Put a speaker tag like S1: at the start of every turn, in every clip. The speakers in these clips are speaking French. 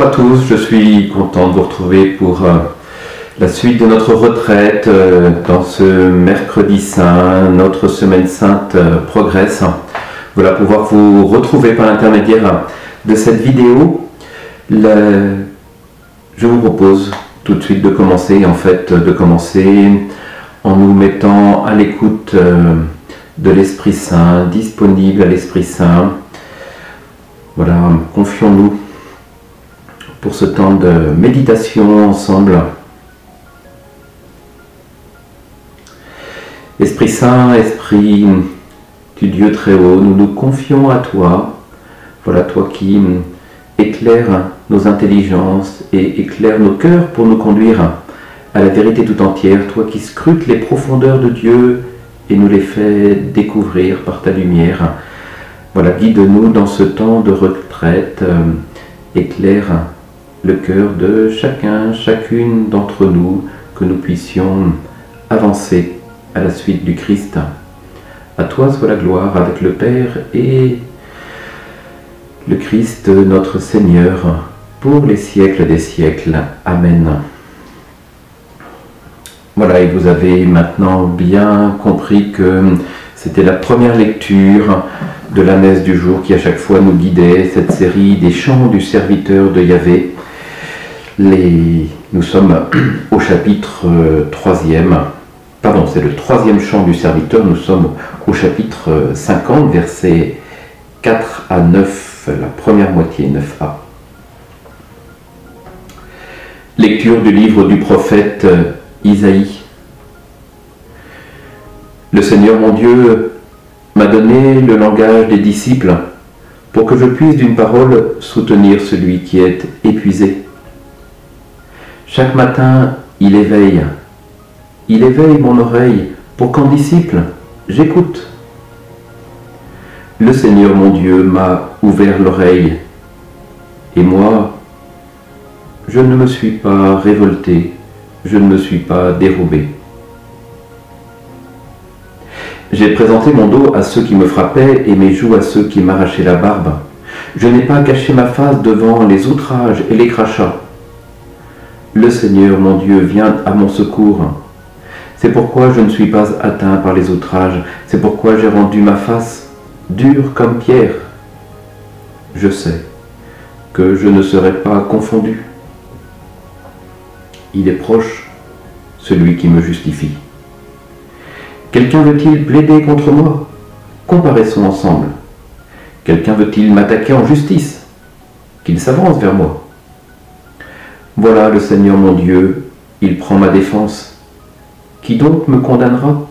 S1: à tous, je suis content de vous retrouver pour la suite de notre retraite dans ce mercredi saint, notre semaine sainte progresse. Voilà, pouvoir vous retrouver par l'intermédiaire de cette vidéo. Je vous propose tout de suite de commencer, en nous mettant à l'écoute de l'Esprit Saint, disponible à l'Esprit Saint. Voilà, confions-nous pour ce temps de méditation ensemble. Esprit Saint, Esprit du Dieu très haut, nous nous confions à toi. Voilà, toi qui éclaires nos intelligences et éclaires nos cœurs pour nous conduire à la vérité tout entière. Toi qui scrutes les profondeurs de Dieu et nous les fais découvrir par ta lumière. Voilà, guide-nous dans ce temps de retraite, éclaire le cœur de chacun, chacune d'entre nous, que nous puissions avancer à la suite du Christ. À toi soit la gloire avec le Père et le Christ notre Seigneur, pour les siècles des siècles. Amen. Voilà, et vous avez maintenant bien compris que c'était la première lecture de la messe du jour qui à chaque fois nous guidait, cette série des chants du serviteur de Yahvé. Nous sommes au chapitre 3e, pardon, c'est le 3e chant du serviteur, nous sommes au chapitre 50, versets 4 à 9, la première moitié, 9a. Lecture du livre du prophète Isaïe. Le Seigneur mon Dieu m'a donné le langage des disciples pour que je puisse d'une parole soutenir celui qui est épuisé. Chaque matin, il éveille mon oreille pour qu'en disciple, j'écoute. Le Seigneur mon Dieu m'a ouvert l'oreille et moi, je ne me suis pas révolté, je ne me suis pas dérobé. J'ai présenté mon dos à ceux qui me frappaient et mes joues à ceux qui m'arrachaient la barbe. Je n'ai pas caché ma face devant les outrages et les crachats. Le Seigneur, mon Dieu, vient à mon secours. C'est pourquoi je ne suis pas atteint par les outrages. C'est pourquoi j'ai rendu ma face dure comme pierre. Je sais que je ne serai pas confondu. Il est proche, celui qui me justifie. Quelqu'un veut-il plaider contre moi? Comparaissons ensemble. Quelqu'un veut-il m'attaquer en justice? Qu'il s'avance vers moi. Voilà le Seigneur mon Dieu, il prend ma défense. Qui donc me condamnera?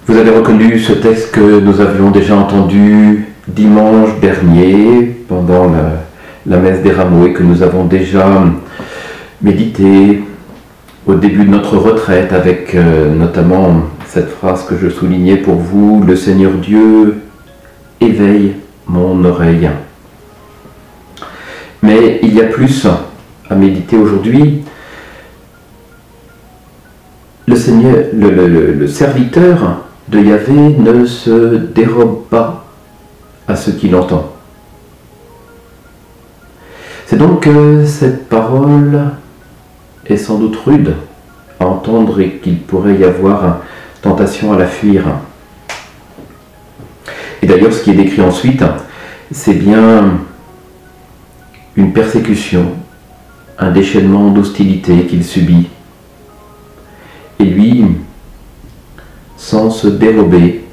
S1: Vous avez reconnu ce texte que nous avions déjà entendu dimanche dernier pendant la messe des rameaux et que nous avons déjà médité au début de notre retraite avec notamment cette phrase que je soulignais pour vous: le Seigneur Dieu éveille mon oreille. Mais il y a plus à méditer aujourd'hui. Le Seigneur, le serviteur de Yahvé ne se dérobe pas à ce qu'il entend. C'est donc que cette parole est sans doute rude à entendre et qu'il pourrait y avoir tentation à la fuir. Et d'ailleurs, ce qui est décrit ensuite, c'est bien une persécution, un déchaînement d'hostilité qu'il subit. Et lui, sans se dérober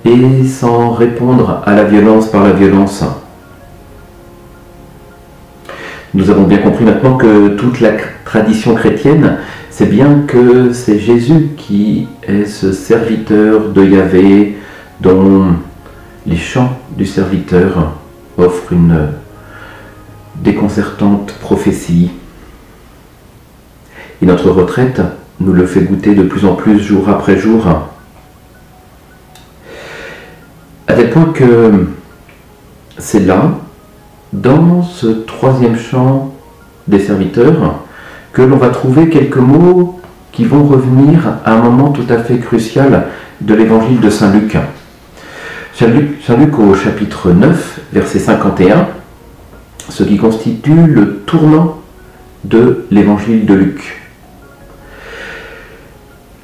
S1: et sans répondre à la violence par la violence. Nous avons bien compris maintenant que toute la tradition chrétienne, c'est bien que c'est Jésus qui est ce serviteur de Yahvé dont les chants du serviteur offrent une déconcertante prophétie. Et notre retraite nous le fait goûter de plus en plus jour après jour. À tel point que c'est là, dans ce 3e chant des serviteurs, que l'on va trouver quelques mots qui vont revenir à un moment tout à fait crucial de l'évangile de Saint Luc. Saint Luc au chapitre 9, verset 51, ce qui constitue le tournant de l'évangile de Luc.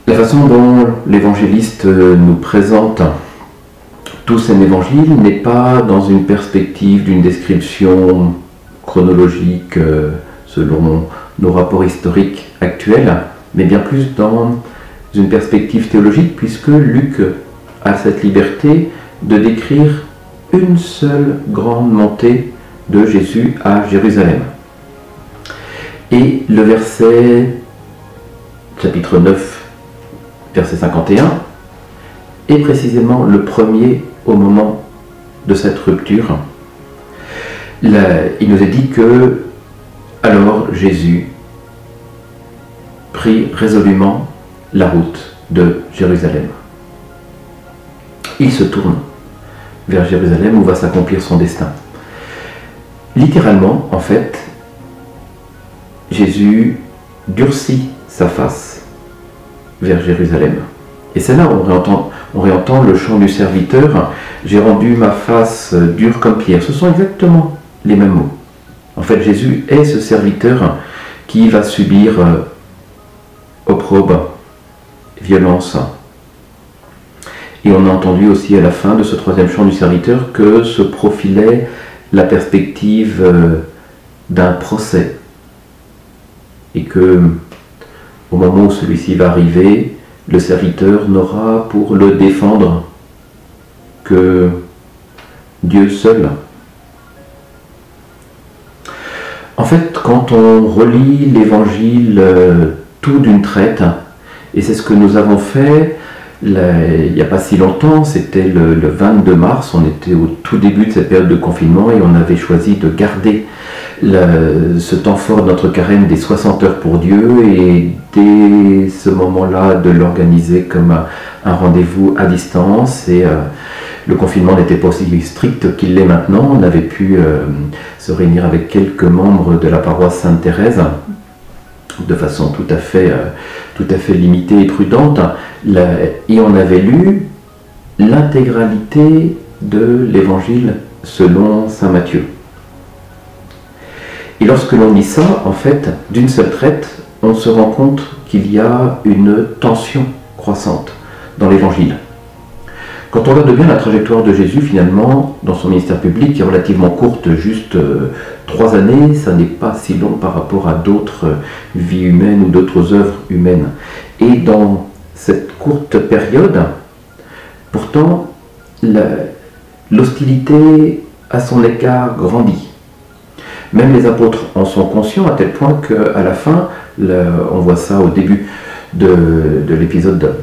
S1: La façon dont l'évangéliste nous présente tout cet évangile n'est pas dans une perspective d'une description chronologique selon nos rapports historiques actuels, mais bien plus dans une perspective théologique, puisque Luc a cette liberté de décrire une seule grande montée de Jésus à Jérusalem. Et le verset, chapitre 9, verset 51, est précisément le premier au moment de cette rupture. Il nous est dit que alors Jésus prit résolument la route de Jérusalem. Il se tourne vers Jérusalem où va s'accomplir son destin. Littéralement, en fait, Jésus durcit sa face vers Jérusalem. Et c'est là où on réentend le chant du serviteur « J'ai rendu ma face dure comme pierre ». Ce sont exactement les mêmes mots. En fait, Jésus est ce serviteur qui va subir opprobre, violence. Et on a entendu aussi à la fin de ce troisième chant du serviteur que se profilait la perspective d'un procès. Et que, au moment où celui-ci va arriver, le serviteur n'aura pour le défendre que Dieu seul. En fait, quand on relit l'évangile tout d'une traite, et c'est ce que nous avons fait il n'y a pas si longtemps, c'était le 22 mars, on était au tout début de cette période de confinement et on avait choisi de garder ce temps fort de notre carême des 60 heures pour Dieu et dès ce moment-là de l'organiser comme un rendez-vous à distance. Et le confinement n'était pas aussi strict qu'il l'est maintenant. On avait pu se réunir avec quelques membres de la paroisse Sainte-Thérèse de façon tout à fait limitée et prudente, et on avait lu l'intégralité de l'évangile selon saint Matthieu. Et lorsque l'on lit ça, en fait, d'une seule traite, on se rend compte qu'il y a une tension croissante dans l'évangile. Quand on regarde bien la trajectoire de Jésus, finalement, dans son ministère public, qui est relativement courte, juste 3 années, ça n'est pas si long par rapport à d'autres vies humaines ou d'autres œuvres humaines. Et dans cette courte période, pourtant, l'hostilité à son égard grandit. Même les apôtres en sont conscients à tel point qu'à la fin, on voit ça au début de l'épisode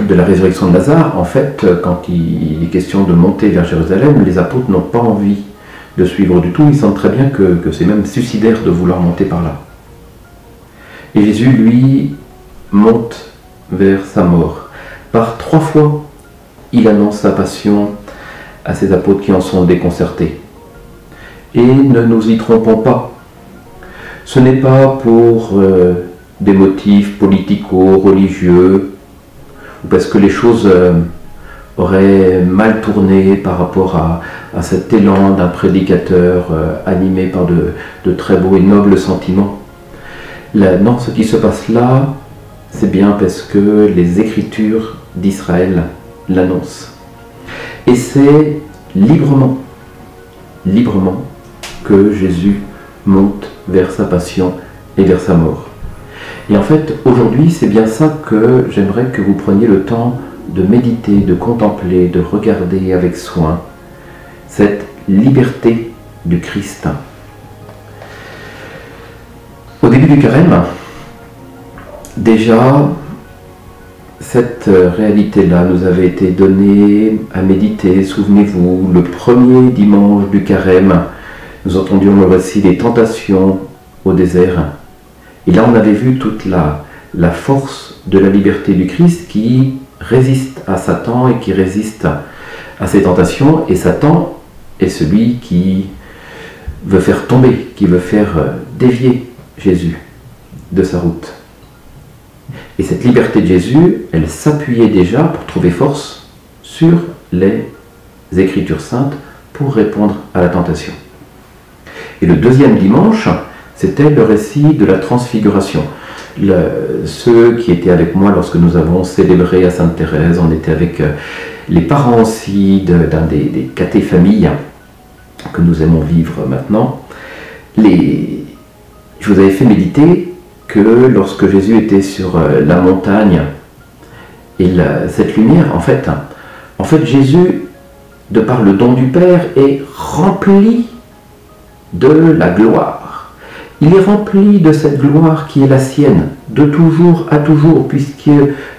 S1: de la résurrection de Lazare, en fait, quand il est question de monter vers Jérusalem, les apôtres n'ont pas envie de suivre du tout, ils sentent très bien que c'est même suicidaire de vouloir monter par là. Et Jésus, lui, monte vers sa mort. Par 3 fois, il annonce sa passion à ses apôtres qui en sont déconcertés. Et ne nous y trompons pas, ce n'est pas pour des motifs politico-religieux, parce que les choses auraient mal tourné par rapport à cet élan d'un prédicateur animé par de très beaux et nobles sentiments. Non, ce qui se passe là, c'est bien parce que les Écritures d'Israël l'annoncent. Et c'est librement que Jésus monte vers sa passion et vers sa mort. Et en fait, aujourd'hui, c'est bien ça que j'aimerais que vous preniez le temps de méditer, de contempler, de regarder avec soin, cette liberté du Christ. Au début du carême, déjà, cette réalité-là nous avait été donnée à méditer. Souvenez-vous, le premier dimanche du carême, nous entendions le récit des tentations au désert. Et là, on avait vu toute la force de la liberté du Christ qui résiste à Satan et qui résiste à ses tentations. Et Satan est celui qui veut faire tomber, qui veut faire dévier Jésus de sa route. Et cette liberté de Jésus, elle s'appuyait déjà pour trouver force sur les Écritures saintes pour répondre à la tentation. Et le deuxième dimanche, c'était le récit de la transfiguration. Ceux qui étaient avec moi lorsque nous avons célébré à Sainte-Thérèse, on était avec les parents aussi d'un des catéfamilles que nous aimons vivre maintenant. Je vous avais fait méditer que lorsque Jésus était sur la montagne, et cette lumière, en fait, Jésus, de par le don du Père, est rempli de la gloire. Il est rempli de cette gloire qui est la sienne, de toujours à toujours, puisque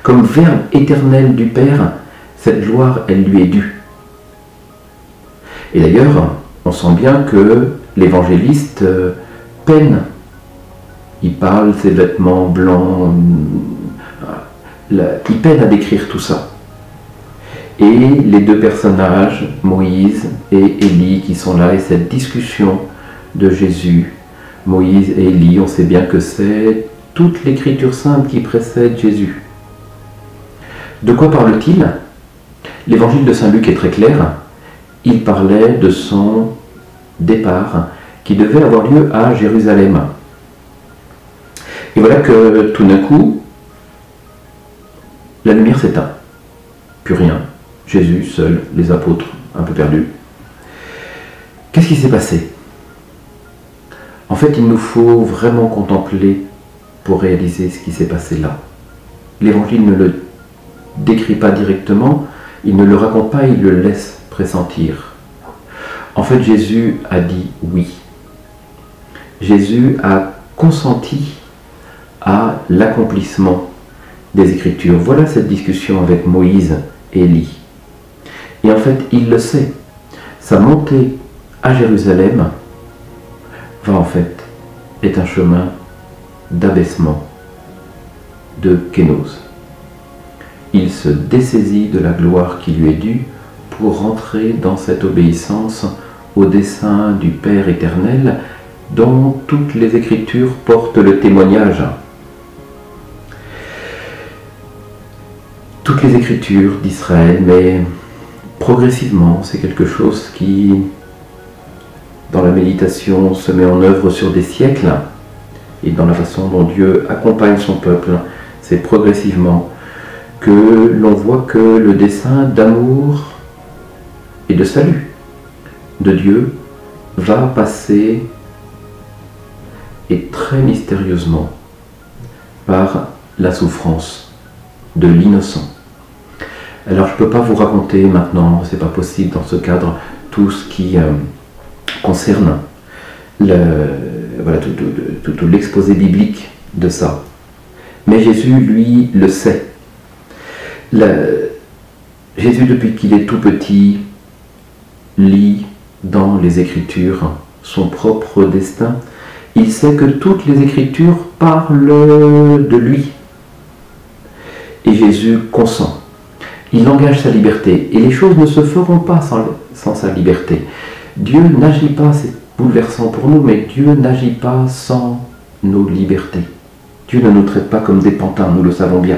S1: comme Verbe éternel du Père, cette gloire, elle lui est due. Et d'ailleurs, on sent bien que l'évangéliste peine. Il parle ses vêtements blancs, il peine à décrire tout ça. Et les deux personnages, Moïse et Élie, qui sont là, et cette discussion de Jésus, Moïse et Élie, on sait bien que c'est toute l'écriture sainte qui précède Jésus. De quoi parle-t-il? L'évangile de Saint Luc est très clair. Il parlait de son départ qui devait avoir lieu à Jérusalem. Et voilà que tout d'un coup, la lumière s'éteint. Plus rien. Jésus seul, les apôtres un peu perdus. Qu'est-ce qui s'est passé? En fait, il nous faut vraiment contempler pour réaliser ce qui s'est passé là. L'Évangile ne le décrit pas directement, il ne le raconte pas, il le laisse pressentir. En fait, Jésus a dit oui. Jésus a consenti à l'accomplissement des Écritures. Voilà cette discussion avec Moïse et Élie. Et en fait, il le sait. Sa montée à Jérusalem est un chemin d'abaissement, de kénose. Il se dessaisit de la gloire qui lui est due pour rentrer dans cette obéissance au dessein du Père éternel dont toutes les Écritures portent le témoignage. Toutes les Écritures d'Israël, mais progressivement, c'est quelque chose qui, dans la méditation, se met en œuvre sur des siècles, et dans la façon dont Dieu accompagne son peuple, c'est progressivement que l'on voit que le dessein d'amour et de salut de Dieu va passer, et très mystérieusement, par la souffrance de l'innocent. Alors je ne peux pas vous raconter maintenant, c'est pas possible dans ce cadre, tout ce qui concerne tout l'exposé biblique de ça. Mais Jésus, lui, le sait. Jésus, depuis qu'il est tout petit, lit dans les Écritures son propre destin. Il sait que toutes les Écritures parlent de lui. Et Jésus consent. Il engage sa liberté. Et les choses ne se feront pas sans sa liberté. Dieu n'agit pas, c'est bouleversant pour nous, mais Dieu n'agit pas sans nos libertés. Dieu ne nous traite pas comme des pantins, nous le savons bien.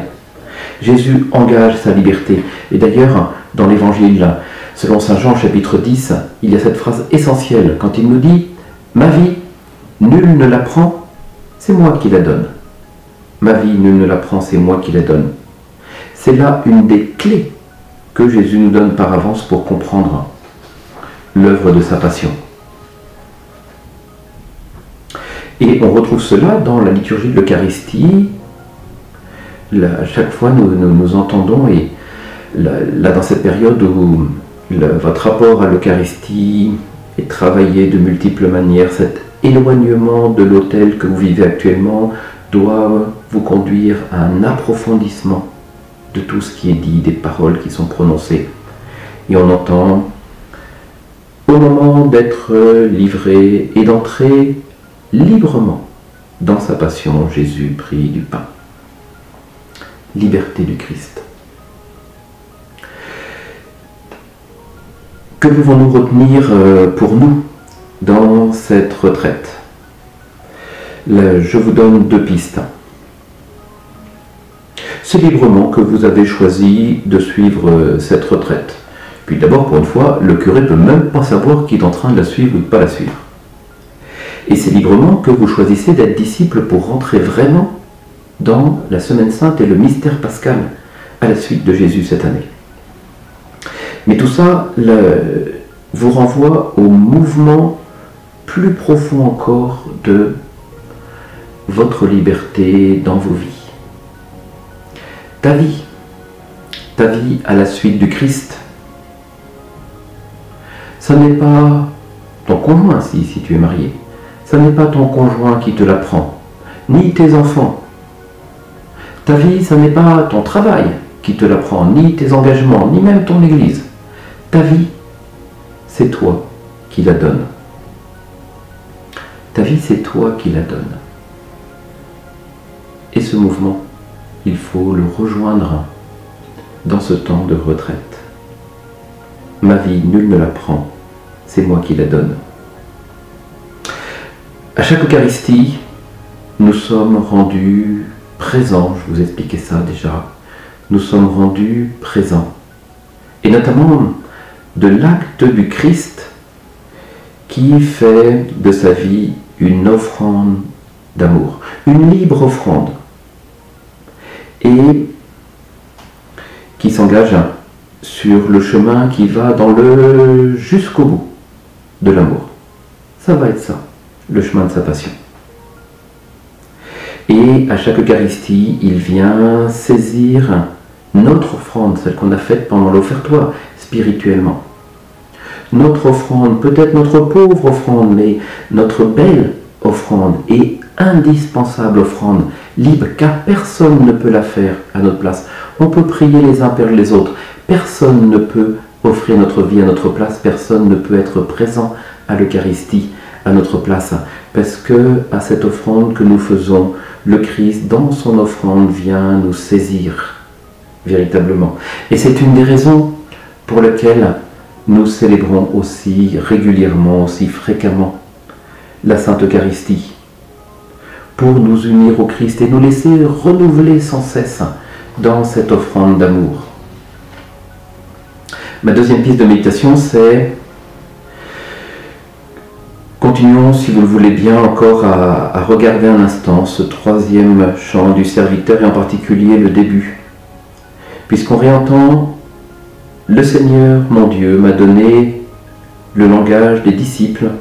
S1: Jésus engage sa liberté. Et d'ailleurs, dans l'Évangile, selon Saint Jean chapitre 10, il y a cette phrase essentielle quand il nous dit « Ma vie, nul ne la prend, c'est moi qui la donne. Ma vie, nul ne la prend, c'est moi qui la donne. » C'est là une des clés que Jésus nous donne par avance pour comprendre l'œuvre de sa passion. Et on retrouve cela dans la liturgie de l'Eucharistie. À chaque fois, nous entendons, et là, dans cette période où votre rapport à l'Eucharistie est travaillé de multiples manières, cet éloignement de l'autel que vous vivez actuellement doit vous conduire à un approfondissement de tout ce qui est dit, des paroles qui sont prononcées. Et on entend, au moment d'être livré et d'entrer librement dans sa passion, Jésus prit du pain. Liberté du Christ. Que pouvons-nous retenir pour nous dans cette retraite? Je vous donne deux pistes. C'est librement que vous avez choisi de suivre cette retraite. Puis d'abord, pour une fois, le curé peut même pas savoir qui est en train de la suivre ou de ne pas la suivre. Et c'est librement que vous choisissez d'être disciple pour rentrer vraiment dans la Semaine Sainte et le mystère pascal à la suite de Jésus cette année. Mais tout ça vous renvoie au mouvement plus profond encore de votre liberté dans vos vies. Ta vie à la suite du Christ, ça n'est pas ton conjoint si tu es marié, ça n'est pas ton conjoint qui te l'apprend, ni tes enfants. Ta vie, ça n'est pas ton travail qui te l'apprend, ni tes engagements, ni même ton église. Ta vie, c'est toi qui la donne. Ta vie, c'est toi qui la donne. Et ce mouvement, il faut le rejoindre dans ce temps de retraite. Ma vie, nul ne la prend, c'est moi qui la donne. À chaque Eucharistie, nous sommes rendus présents, je vous expliquais ça déjà, nous sommes rendus présents. Et notamment de l'acte du Christ qui fait de sa vie une offrande d'amour, une libre offrande, et qui s'engage sur le chemin qui va jusqu'au bout de l'amour. Ça va être ça, le chemin de sa passion. Et à chaque Eucharistie, il vient saisir notre offrande, celle qu'on a faite pendant l'offertoire, spirituellement. Notre offrande, peut-être notre pauvre offrande, mais notre belle offrande et indispensable offrande, libre, car personne ne peut la faire à notre place. On peut prier les uns pour les autres. Personne ne peut offrir notre vie à notre place. Personne ne peut être présent à l'Eucharistie à notre place. Parce que à cette offrande que nous faisons, le Christ, dans son offrande, vient nous saisir véritablement. Et c'est une des raisons pour lesquelles nous célébrons aussi régulièrement, aussi fréquemment, la Sainte Eucharistie, pour nous unir au Christ et nous laisser renouveler sans cesse dans cette offrande d'amour. Ma deuxième piste de méditation, c'est, continuons, si vous le voulez bien, encore à regarder un instant ce troisième chant du serviteur, et en particulier le début, puisqu'on réentend « Le Seigneur, mon Dieu, m'a donné le langage des disciples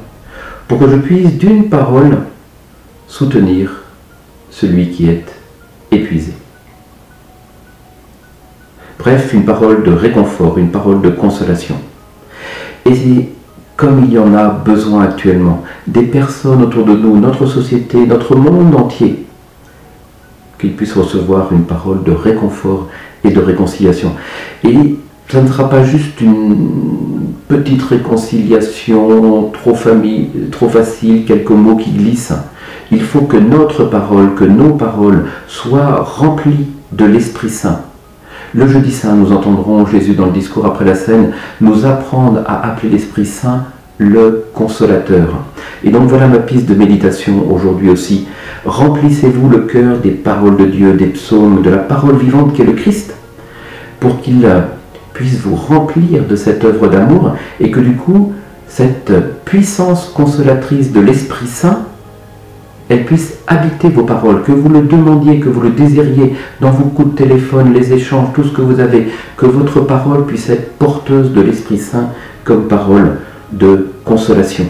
S1: pour que je puisse d'une parole soutenir celui qui est épuisé. » Bref, une parole de réconfort, une parole de consolation. Et comme il y en a besoin actuellement, des personnes autour de nous, notre société, notre monde entier, qu'ils puissent recevoir une parole de réconfort et de réconciliation. Et ça ne sera pas juste une petite réconciliation trop facile, quelques mots qui glissent. Il faut que notre parole, que nos paroles soient remplies de l'Esprit Saint. Le jeudi saint, nous entendrons Jésus dans le discours après la scène nous apprendre à appeler l'Esprit Saint le consolateur. Et donc voilà ma piste de méditation aujourd'hui aussi. Remplissez-vous le cœur des paroles de Dieu, des psaumes, de la parole vivante qu'est le Christ, pour qu'il puisse vous remplir de cette œuvre d'amour et que du coup, cette puissance consolatrice de l'Esprit Saint, elle puisse habiter vos paroles, que vous le demandiez, que vous le désiriez dans vos coups de téléphone, les échanges, tout ce que vous avez, que votre parole puisse être porteuse de l'Esprit Saint comme parole de consolation.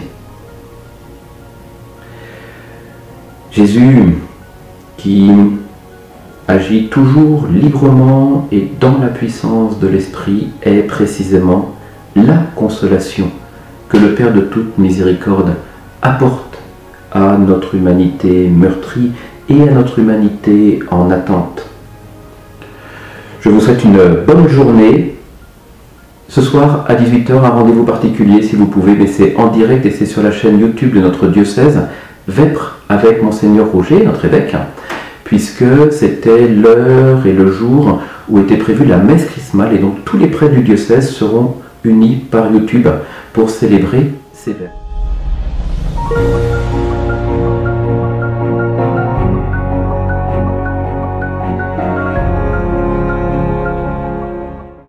S1: Jésus, qui agit toujours librement et dans la puissance de l'Esprit, est précisément la consolation que le Père de toute miséricorde apporte à notre humanité meurtrie et à notre humanité en attente. Je vous souhaite une bonne journée. Ce soir à 18 h, un rendez-vous particulier si vous pouvez, mais c'est en direct et c'est sur la chaîne YouTube de notre diocèse, Vêpres avec Monseigneur Roger, notre évêque, puisque c'était l'heure et le jour où était prévue la messe chrismale, et donc tous les prêtres du diocèse seront unis par YouTube pour célébrer ces vêpres.